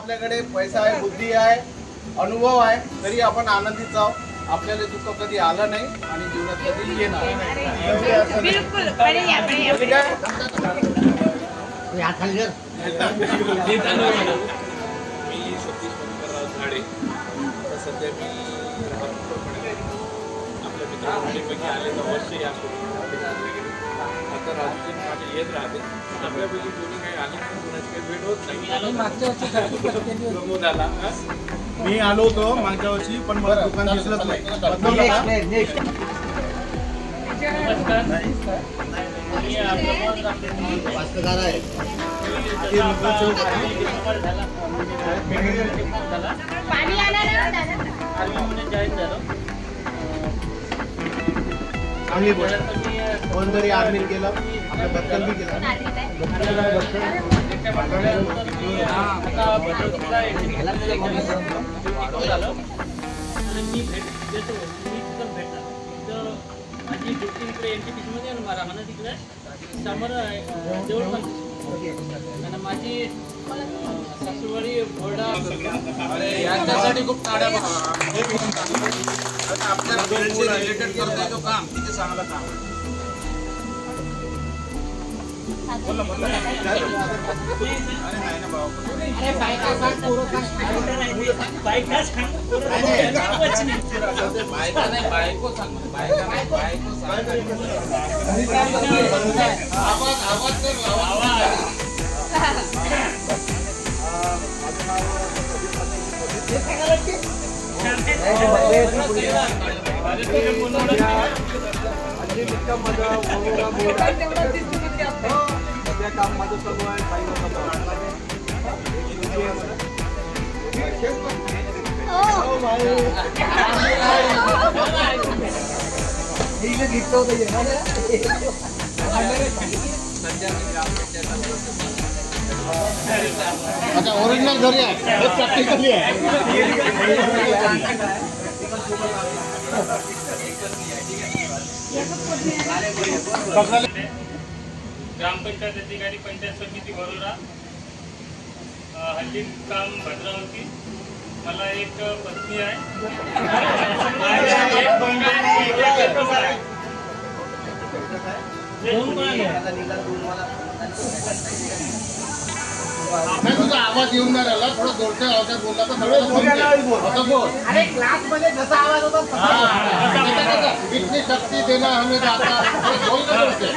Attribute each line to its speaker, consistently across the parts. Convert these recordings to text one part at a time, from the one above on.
Speaker 1: आपल्याकडे पैसा आहे, बुद्धी आहे, अनुभव आहे, तरी आपण आनंदीत आहोत. आपल्याला दुःख कधी आलं नाही आणि जीवनात कधी येणार
Speaker 2: बिलकुल.
Speaker 3: मी सतीश मनोहरराव झाडे. सध्या मी आपल्या मित्रांपैकी आले तर अवश्य या आता रात्री माझे येत राहते. आपल्यापैकी कोणी काही आले तर कोणाची काही भेट होत नाही. आला
Speaker 1: मी आलो होतो मागच्या वर्षी, पण मला दुकान दिसलंच नाही. चांगली गोष्ट. कोणतरी आर्मीत गेलं, आपल्या बद्दल बी गेलं.
Speaker 4: माझी ड्युटी इकडे NTPC मध्ये आहे मला म्हणा तिकडे समोर जवळ पण आणि माझी सासूवाडी बोर्डा
Speaker 3: यांच्यासाठी खूप टाळ्या बघा. आपल्या फील्डशी रिलेटेड करताय तो काम किती चांगलं काम आहे. बोला अरे नाही ना बाबा. बायका नाही बायको सांग. बायको आवाज कर काम माझं चालू आहे.
Speaker 1: अच्छा, ओरिजिनल घरी आहे, प्रॅक्टिकली आहे.
Speaker 4: ग्रामपंचायत अधिकारी, पंचायत समिती वरोरा, हल्ली काम भद्रावती. मला एक पत्नी आहे.
Speaker 1: तुझा आवाज येऊन नाही राहिला, थोडं जोरच्या आवाजात बोलला तर सगळं बोल. अरे क्लास मध्ये जसा आवाज होता इतनी शक्ती देना हमें दाता. बोल ना बोलते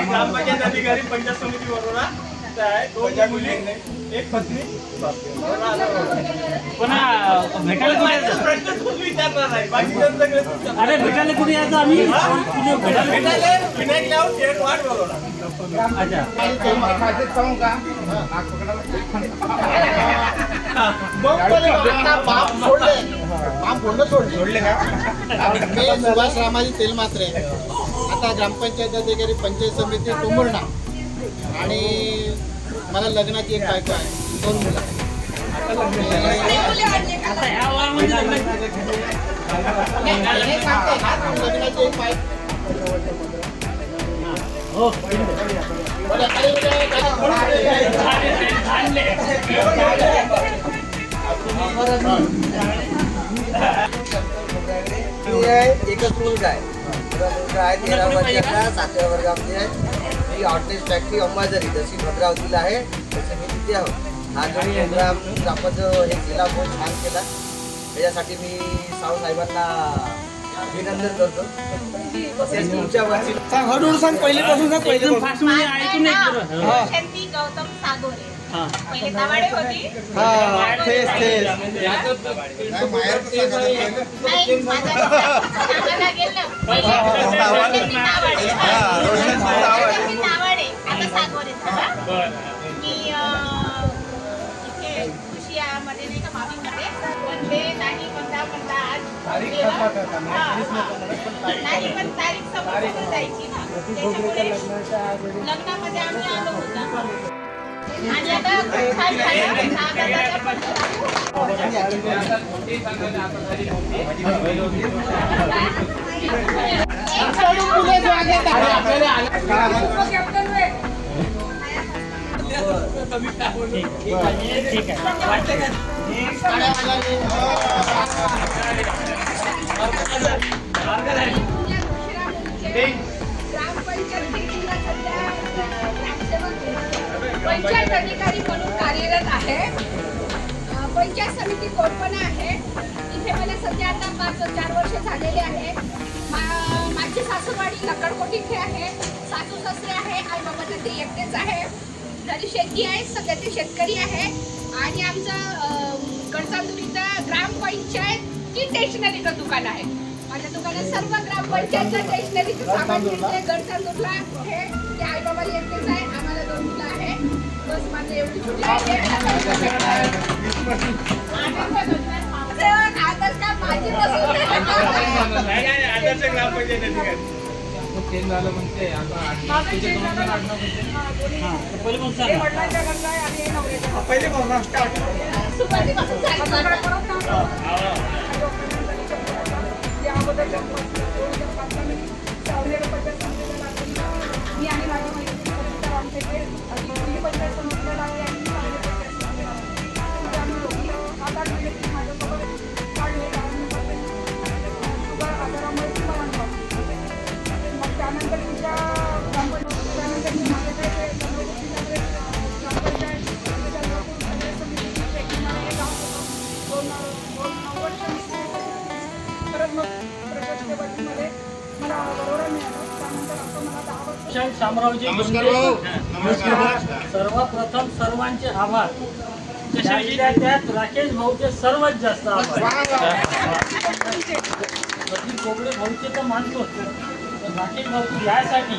Speaker 4: ग्रामपंचायत अधिकारी, पंचायत समिती वरोरा, 2 मुली, 1 पत्नी. अरे भेटायला कुठे यायचं आम्ही? विनायक लावून शेड वाट वरोरा. अच्छा,
Speaker 1: सोडले का? मी सुभाष रामाजी तेलमात्रे, आता ग्रामपंचायत अधिकारी, पंचायत समिती टोमुर्णा. आणि मला लग्नाची एक बायको आहे, 2 मुलं. लग्नाची एक बायको.
Speaker 5: एकच मुलगा आहे. मुलगा आहे 13 वर्षाचा, 7व्या वर्गामध्ये आहे. ही हॉटेल फॅक्टरी अंबाझरी जशी भद्रावतीला आहे तशी मी तिथे आहोत. हा जो प्रोग्राम आपण जो हे केला बहुत छान केला, त्याच्यासाठी मी साहेबांना अभिनंदन करतो. तसेच तुमच्या वतीने
Speaker 4: हळूहळू सांग, पहिलेपासून सांग.
Speaker 2: गौतम सागोरे. पहिले दावाडे होती. नाही, माझा सांगायला गेलं ना. पहिले दावाडे, आता सातवडे झाला. मी इथे खुशियामध्ये नाही का मामीमध्ये म्हणले नाही म्हणता आज नाही पण तारीख समोर जायची ना त्याच्यामुळे लग्नामध्ये आम्ही आलो होतो आणि आता छान
Speaker 6: पंचायत अधिकारी म्हणून कार्यरत आहे. पंचायत समिती कोरपणा आहे. इथे मला सध्या आता 4 वर्ष झालेले आहे. माझी सासूवाडी लकडकोट इथे आहे. सासू सासरे आहे. आई बाबा ते एकटेच आहे. घरी शेती आहे. सध्या ते शेतकरी आहे. आणि आमचं गडचांदूरचं ग्रामपंचायतची स्टेशनरीचं दुकान आहे. माझ्या दुकानात सर्व ग्रामपंचायतचं स्टेशनरीचं सामान मिळते. गडचांदूरला हे ते आई बाबा एकटेच आहे. आम्हाला 2 मुलं आहे. बस माझं एवढी छोटी आहे. माझी मी आणि माझी
Speaker 4: शामरावजी सर्वप्रथम सर्वांचे आभार. त्यात राकेश भाऊचे सर्वात जास्त आभार. कोबडे भाऊचे तर मानतो, राकेश भाऊ यासाठी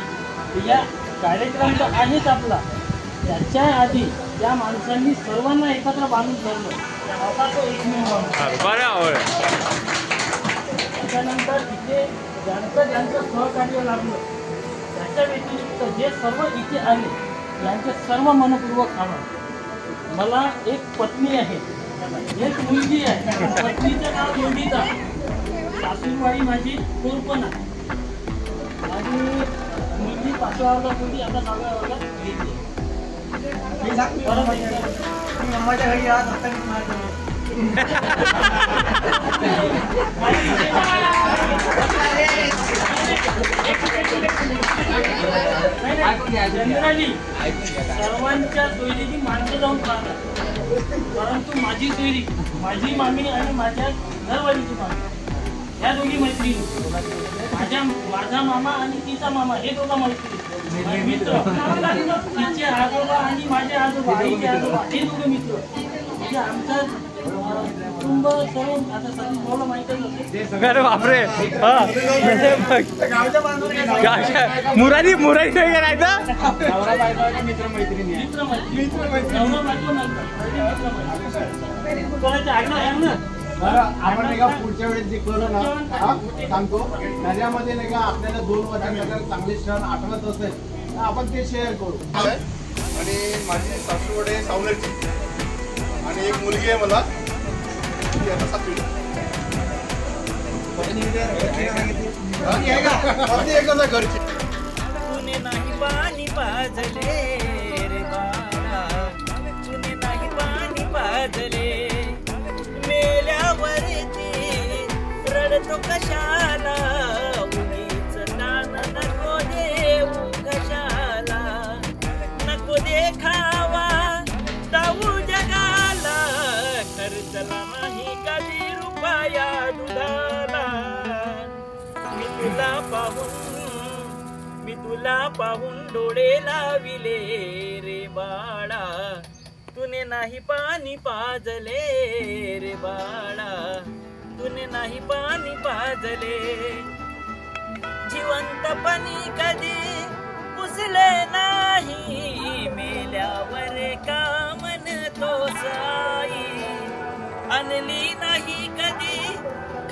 Speaker 4: या कार्यक्रम तर आहेच आपला, त्याच्या आधी त्या माणसांनी सर्वांना एकत्र बांधून ठेवलं. तो एकमेव माणूस. त्याच्यानंतर इथे ज्यांचं सहकार्य लाभलं, त्याच्या व्यतिरिक्त जे सर्व इथे आले यांचे सर्व मनपूर्वक आभार. मला एक पत्नी आहे, एक मुलगी आहे. पत्नीचं नाव योगिता, सासूरवाडी माझी कोरपणा आणि मुलगी 5व्या वर्गात होती, आता 6व्या वर्गात गेली. माझ्या घरी आज जनरली सर्वांच्या सोयरीची माणसं जाऊन पाहतात, परंतु माझी सोयरी, माझी मामी आणि माझ्या घरवालीची मामी, ह्या दोघी मैत्रिणी, माझा मामा आणि तिचा मामा हे दोघं मैत्रिणी मित्र, तिचे आजोबा आणि माझे आजोबा, आईचे आजोबा हे दोघं मित्र. म्हणजे आमचं कुटुंब सर्व आता सगळी मला माहितच असेल.
Speaker 7: अरे बापरे, मुरारी मुरारी करायचं.
Speaker 4: मित्र मैत्रिणी
Speaker 1: आपण नाही का पुढच्या वेळेस जिंकलं ना सांगतो, नद्यामध्ये नाही का आपल्याला 2 वर्षानंतर चांगले क्षण आठवत असेल तर आपण ते शेअर करू.
Speaker 8: आणि माझी सासूवडे सावनेरची आणि एक मुलगी आहे मला, ती आता 7वीला. एकच घरची.
Speaker 9: तुने नाही पाणी पाजले रे बाळा, तुने नाही पाणी पाजले. मेल्यावरती रडतो कशाला, उगीच ताण नको देऊ कशाला. नको देखावा जाऊ जगाला, खर्चला नाही कधी रुपया दुधाला. मी तुला पाहून डोळे लाविले रे बाळा, तुने नाही पाणी पाजले रे बाळा, तुने नाही पाणी पाजले. जिवंतपणी कधी पुसले नाही, मेल्यावर का म्हणतो साई. आणली नाही कधी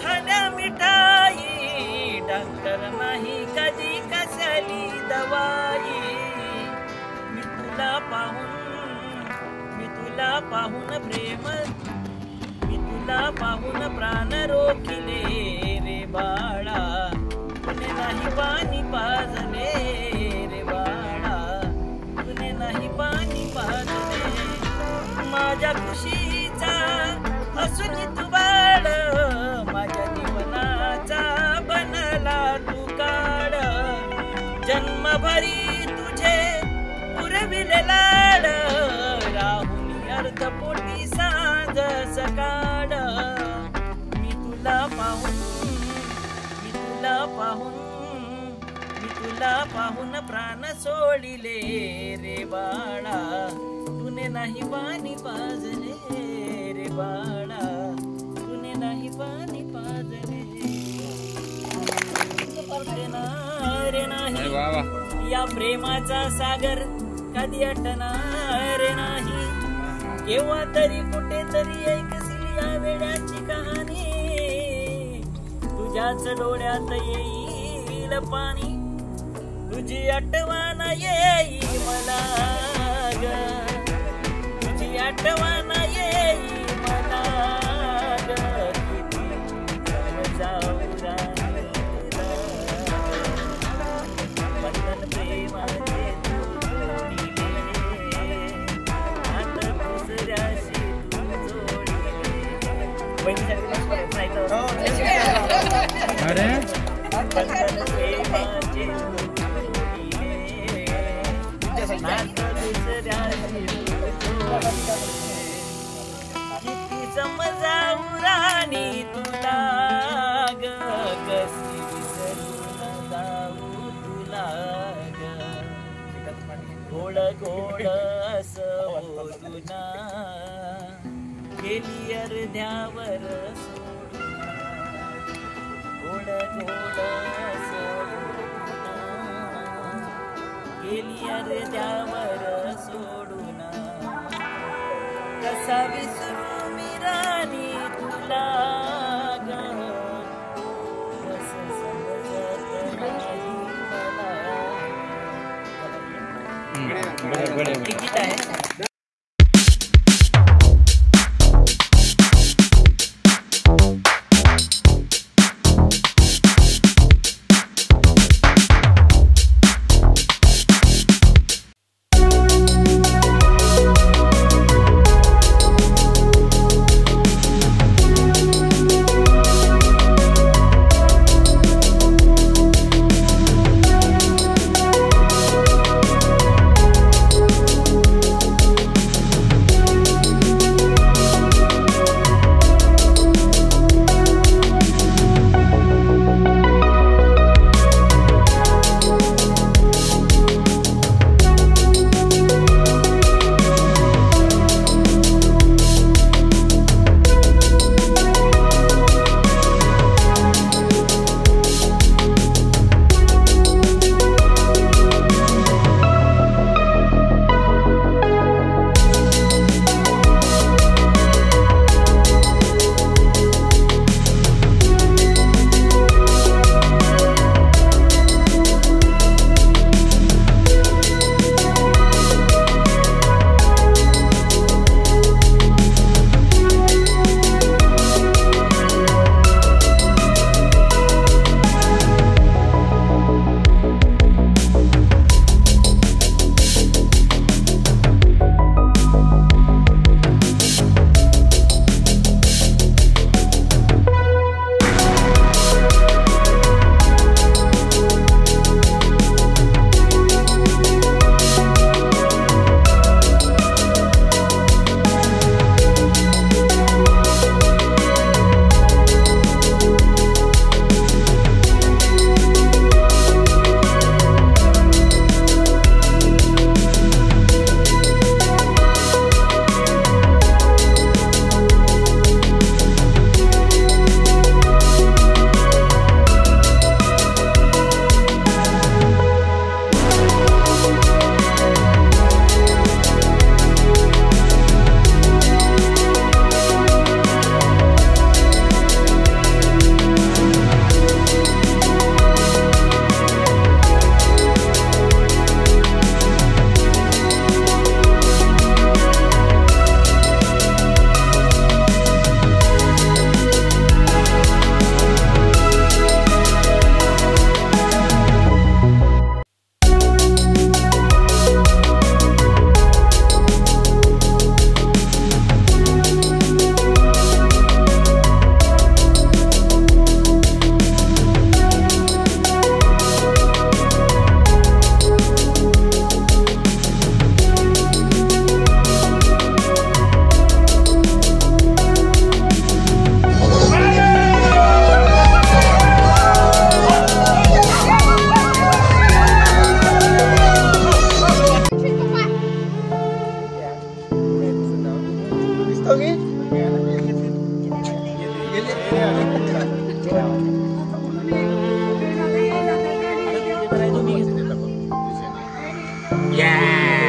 Speaker 9: खाण्या मिठाई, डॉक्टर नाही कधी कसली दवाई. मी तुला पाहून प्रेम, मी तुला पाहून प्राण रोखिले रे बाळा. तुने नाही पाणी पाजले रे बाळा, तुने नाही पाणी पाजले. माझ्या खुशीचा असून तू बाळ, माझ्या जीवनाचा बनला तू काळ. जन्मभरी तुझे पुरविले लाड, राहुनी अर्धपोटी सांज सकाळ. मी तुला पाहून प्राण सोडिले रे बाळा. तुने नाही पाणी पाजले रे बाळा, तुने नाही पाणी पाजले. रे नाही या प्रेमाचा सागर कधी अटणार नाही. केव्हा तरी कुठेतरी ऐकशील या वेड्याची कहाणी. तुझ्याच डोळ्यात येईल पाणी, तुझी आठवण येईल मला ग, तुझी आठवण येईल मला ग. जाऊ बंधन प्रेमाचे जोडिले, आता दुसऱ्याशी तू जोडिले.
Speaker 7: अरे
Speaker 9: बंधन प्रेमाचे किती समजाऊ राणी तुला ग, कशी विसरून जाऊ तुला ग. गोड गोड असं बोलूना गेली अर्ध्यावर सोडून. गोड गोड असं गेली अर्ध्यावर सोडून. कसा विसरू मी राणी तुला ग, कसं समजत नाही मला. तिकीट आहे.
Speaker 5: तुम्ही
Speaker 9: Yeah.